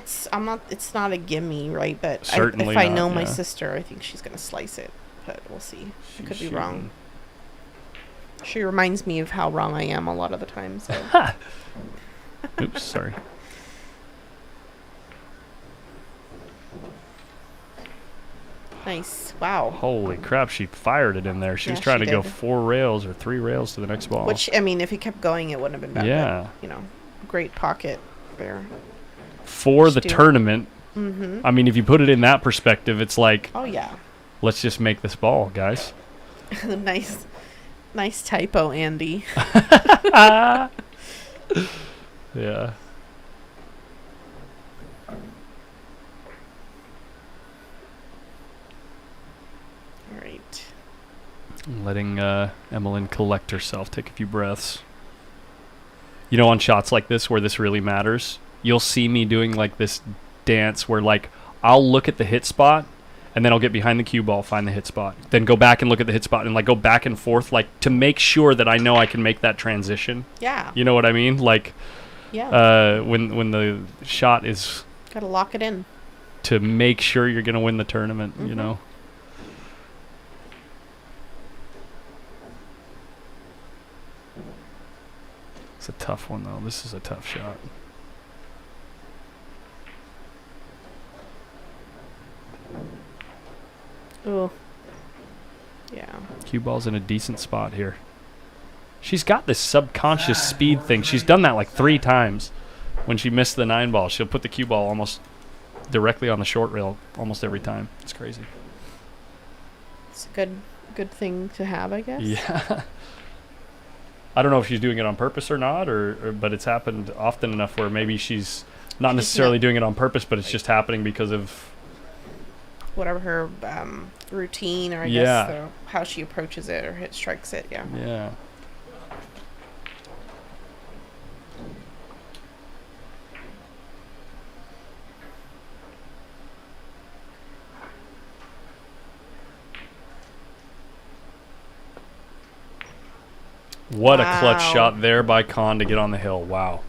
it's not a gimme, right? But Certainly if I know my sister, I think she's going to slice it. But we'll see. I could be wrong. She reminds me of how wrong I am a lot of the time. So. Oops, sorry. Nice. Wow. Holy crap, she fired it in there. She was trying to go 4 rails or 3 rails to the next ball. Which, I mean, if he kept going, it wouldn't have been bad. Yeah. But, great pocket there. For the tournament, mm-hmm. I mean, if you put it in that perspective, it's like, oh, yeah. Let's just make this ball, guys. Nice typo, Andy. Yeah. All right. Letting Emmeline collect herself, take a few breaths. On shots like this where this really matters, you'll see me doing this dance where I'll look at the hit spot and then I'll get behind the cue ball, find the hit spot, then go back and look at the hit spot and go back and forth to make sure that I know I can make that transition. Yeah. You know what I mean? Yeah. When the shot is gotta lock it in to make sure you're gonna win the tournament. Mm-hmm. It's a tough one though. This is a tough shot. Oh. Yeah. Cue ball's in a decent spot here. She's got this subconscious speed thing. She's done that 3 times. When she missed the 9 ball, she'll put the cue ball almost directly on the short rail almost every time. It's crazy. It's a good thing to have, I guess. Yeah. I don't know if she's doing it on purpose or not, but it's happened often enough where maybe she's not necessarily doing it on purpose, but it's just happening because of whatever her routine, or I guess how she approaches it or strikes it. Yeah. Yeah. What a clutch shot there by Khan to get on the hill. Wow.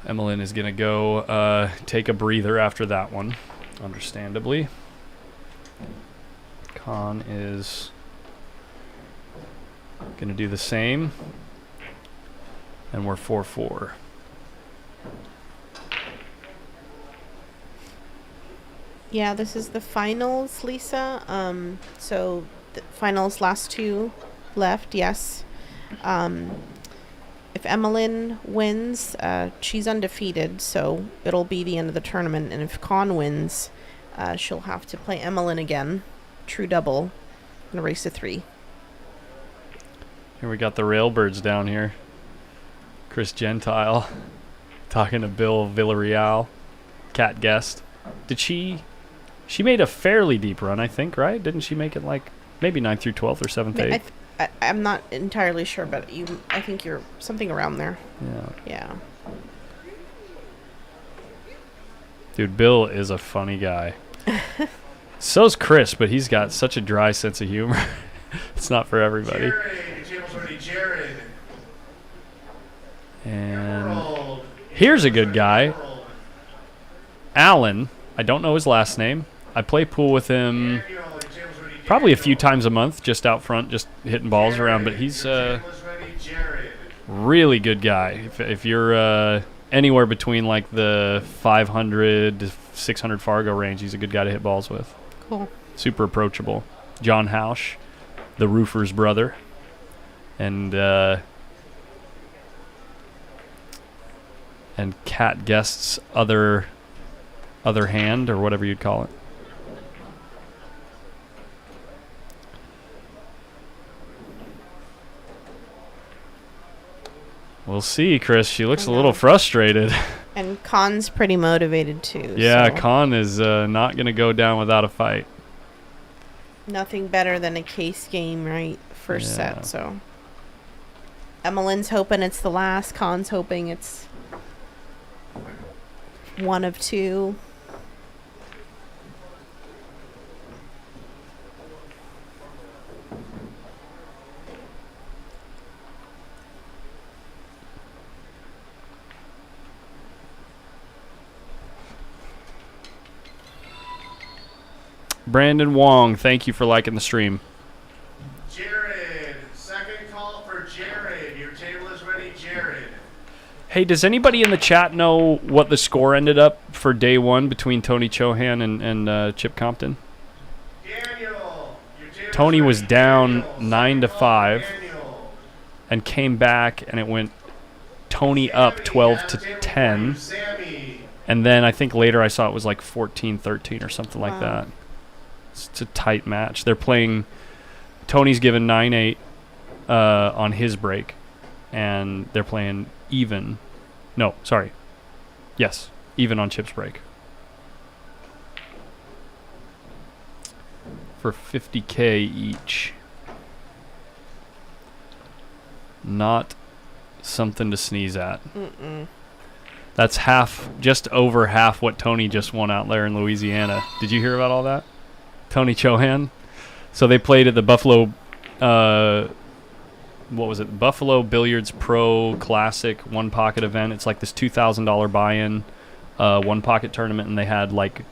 Emmeline is going to go take a breather after that one, understandably. Khan is Gonna do the same. And we're 4-4. Yeah, this is the finals, Lisa. So the finals, last two left, yes. If Emmeline wins, she's undefeated, so it'll be the end of the tournament. And if Con wins, she'll have to play Emmeline again. True double in a race to 3. Here we got the Railbirds down here. Chris Gentile talking to Bill Villarreal, Cat Guest. Did she made a fairly deep run, I think, right? Didn't she make it like maybe 9th through 12th or 7th, 8th? I'm not entirely sure, but I think you're something around there. Yeah. Yeah. Dude, Bill is a funny guy. So's Chris, but he's got such a dry sense of humor. It's not for everybody. Jared. And here's a good guy. Alan. I don't know his last name. I play pool with him probably a few times a month, just out front, just hitting balls around. But he's a really good guy. If you're anywhere between like the 500 to 600 Fargo range, he's a good guy to hit balls with. Cool. Super approachable. John Hausch, the roofer's brother, and Cat Guest's other hand, or whatever you'd call it. We'll see, Chris. She looks a little frustrated. And Con's pretty motivated too. Yeah, so Con is not going to go down without a fight. nothing better than a case game, right? First Yeah. set, so. Emmeline's hoping it's the last. Con's hoping it's one of two. Brandon Wong, thank you for liking the stream. Jared, second call for Jared. Your table is ready, Jared. Hey, does anybody in the chat know what the score ended up for day one between Tony Chohan and Chip Compton? Daniel, your table Tony is was ready. down Daniel, 9-5 Daniel. and came back, and it went Tony up Sammy, 12 at to the table for 10. you, Sammy. And then I think later I saw it was like 14-13 or something like Wow. that. It's a tight match. They're playing. Tony's given 9-8 on his break, and they're playing even. No, sorry. Yes, even on Chip's break. For $50K each. Not something to sneeze at. Mm-mm. That's half, just over half what Tony just won out there in Louisiana. Did you hear about all that? Tony Chohan. So they played at the Buffalo, what was it? Buffalo Billiards Pro Classic One Pocket event. It's like this $2,000 buy-in One Pocket tournament, and they had like,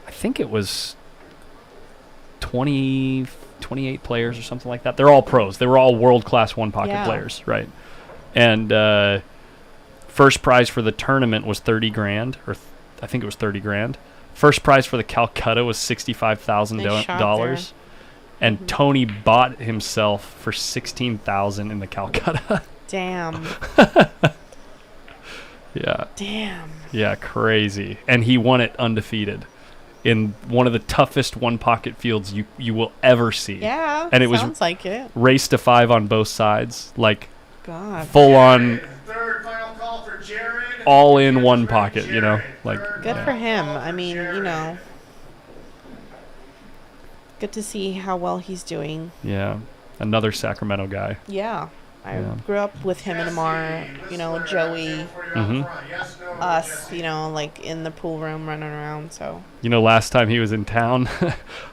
I think it was 28 players or something like that. They're all pros. They were all world-class One Pocket Yeah. players, right? And first prize for the tournament was $30,000, or I think it was $30,000. First prize for the Calcutta was $65,000, Nice shot and Tony bought himself for $16,000 in the Calcutta. Damn. Yeah, Damn. yeah, crazy. And he won it undefeated in one of the toughest one pocket fields you will ever see. Yeah. And it was sounds like it. race to 5 on both sides, like God. full on, Third final call for Jared. all in Your one table's ready, pocket, you know, Jared. like. Third Good final for him. call I mean, Jared. you know. Good to see how well he's doing. Yeah, another Sacramento guy. Yeah. I Yeah. grew up with him and Amar, you know, Joey, Mhm. us, you know, like in the pool room running around, so. You know, last time he was in town,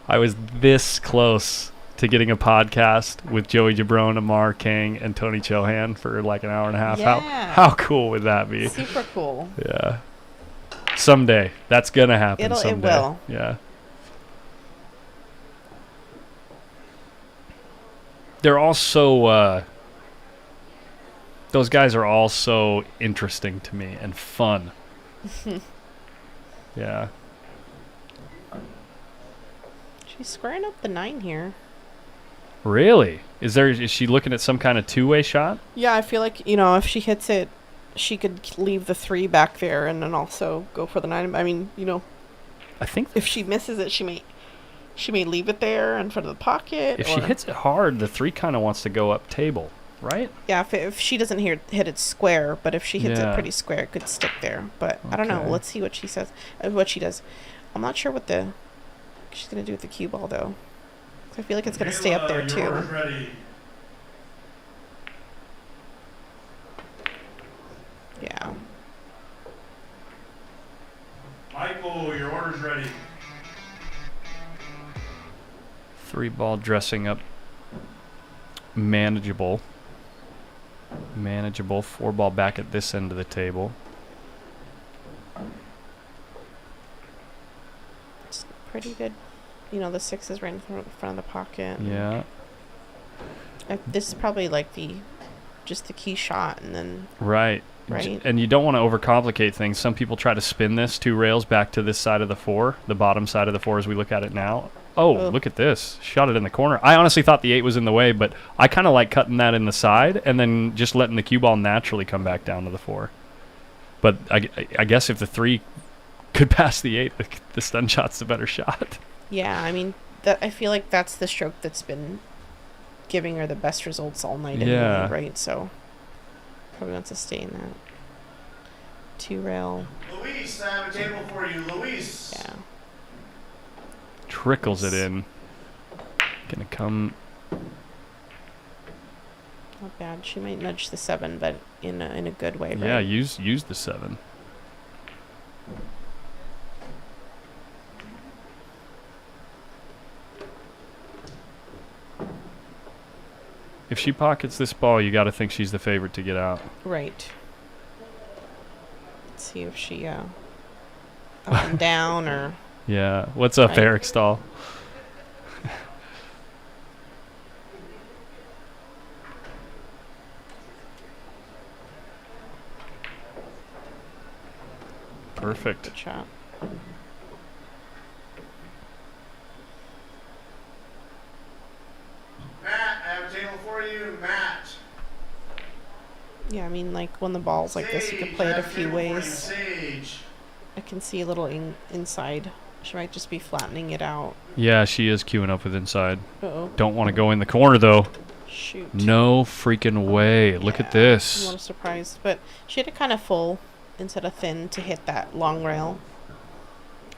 I was this close to getting a podcast with Joey Jabrone, Amar King, and Tony Chohan for like an hour and a half. Yeah. How cool would that be? Super cool. Yeah. Someday. That's going to happen It someday. will. Yeah. they're all so, those guys are all so interesting to me and fun. Yeah. She's squaring up the 9 here. Really? Is she looking at some kind of two-way shot? Yeah, I feel like, you know, if she hits it, she could leave the 3 back there and then also go for the 9. I mean, you know, I think if she misses it, she may leave it there in front of the pocket. if she hits it hard, the 3 kind of wants to go up table, right? Yeah, if she doesn't hit it square, but if she hits Yeah. it pretty square, it could stick there. But I don't know. Okay. Let's see what she says. What she does. I'm not sure what she's gonna do with the cue ball though. I feel like it's gonna stay up there Your too. order's ready. Yeah. Michael, your order's ready. 3-ball dressing up. Manageable. 4-ball back at this end of the table. It's pretty good. You know, the 6 is right in front of the pocket. Yeah. This is probably like just the key shot, and then Right. Right. And you don't want to overcomplicate things. Some people try to spin this 2 rails back to this side of the 4, the bottom side of the 4 as we look at it now. Oh, look at this. Shot it in the corner. I honestly thought the 8 was in the way, but I kind of like cutting that in the side and then just letting the cue ball naturally come back down to the 4. But I guess if the 3 could pass the 8, the stun shot's the better shot. yeah, I mean, I feel like that's the stroke that's been giving her the best results all night. Yeah. Anyway, right? So probably wants to stay in that 2 rail. Luis, I have a table for you. Luis. Yeah. Trickles it in. Gonna come. Not bad. She might nudge the 7, but in a good way, right? Yeah, use the 7. If she pockets this ball, you got to think she's the favorite to get out. Right. Let's see if she up and down or... Yeah. What's up, Right. Eric Stahl? Perfect. Good shot. Matt, I have a table for you. Matt. Yeah, I mean, like, when the ball's like this, you can play it a few ways. Sage. I can see a little inside. She might just be flattening it out. Yeah, she is queuing up with inside. Uh-oh. Don't want to go in the corner, though. Shoot. No freaking way. Look at I'm a this. little surprised. But she had it kind of full instead of thin to hit that long rail.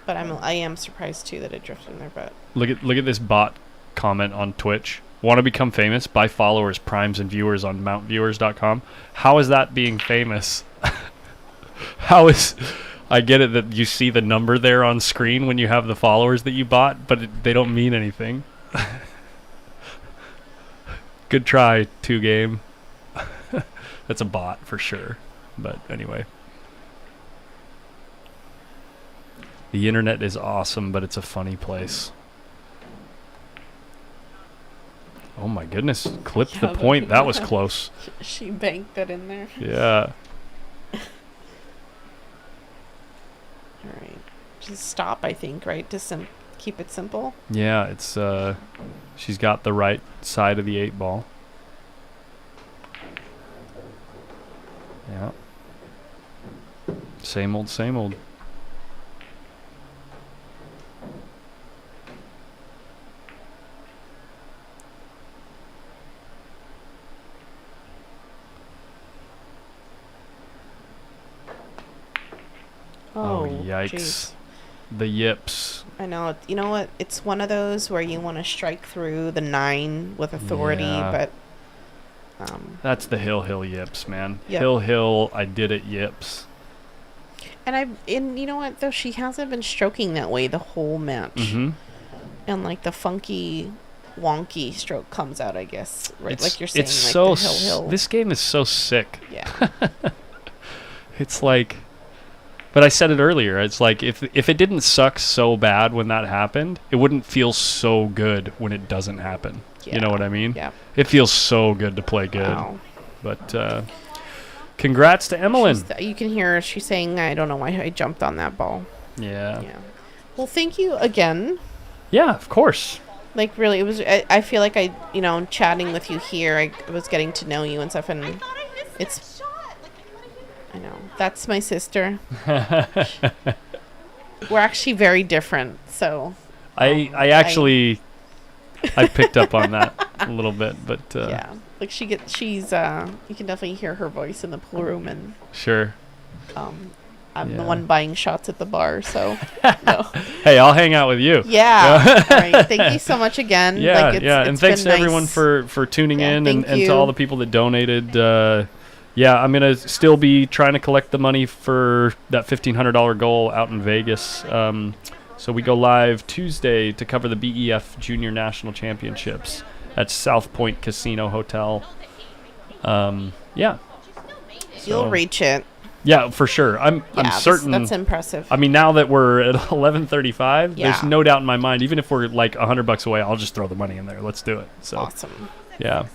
But I am surprised, too, that it drifted in there. But Look at this bot comment on Twitch. Want to become famous? Buy followers, primes, and viewers on mountviewers.com. How is that being famous? How is... I get it that you see the number there on screen when you have the followers that you bought, but they don't mean anything. Good try, 2Game. That's a bot for sure. But anyway. The internet is awesome, but it's a funny place. Oh my goodness. Clipped the point. That was close. she banked that in there. Yeah. All right. Just stop, I think, right? To keep it simple. Yeah, it's she's got the right side of the 8 ball. Yeah. Same old, same old. Oh, yikes. jeez. The yips. I know. You know what? It's one of those where you want to strike through the 9 with authority, Yeah. but... That's the Hill yips, man. Yep. Hill, I did it yips. And you know what, though? She hasn't been stroking that way the whole match. Mm-hmm. And, like, the funky, wonky stroke comes out, I guess. Right, It's, like you're saying, it's like so the hill. this game is so sick. Yeah. It's like... But I said it earlier. It's like if it didn't suck so bad when that happened, it wouldn't feel so good when it doesn't happen. You know what I mean? Yeah. It feels so good to play good. Wow. But congrats to Emmeline. You can hear her. She's saying, I don't know why I jumped on that ball. Yeah. Yeah. Well, thank you again. Yeah, of course. Like, really, it was. I feel like chatting with you here, I was getting to know you and stuff, and it's. I know. That's my sister. We're actually very different, so. I picked up on that a little bit, but. Yeah. Like, she's, you can definitely hear her voice in the pool room, and. Sure. I'm the one buying shots at the bar, so. No. Hey, I'll hang out with you. Yeah. All right. Thank you so much again. Yeah, like, and thanks to everyone for tuning in and to all the people that donated. Yeah, I'm going to still be trying to collect the money for that $1,500 goal out in Vegas. So we go live Tuesday to cover the BEF Junior National Championships at South Point Casino Hotel. Yeah. You'll reach it. Yeah, for sure. I'm certain. That's impressive. I mean, now that we're at 11:35, there's no doubt in my mind. Even if we're like $100 away, I'll just throw the money in there. Let's do it. So awesome. Yeah.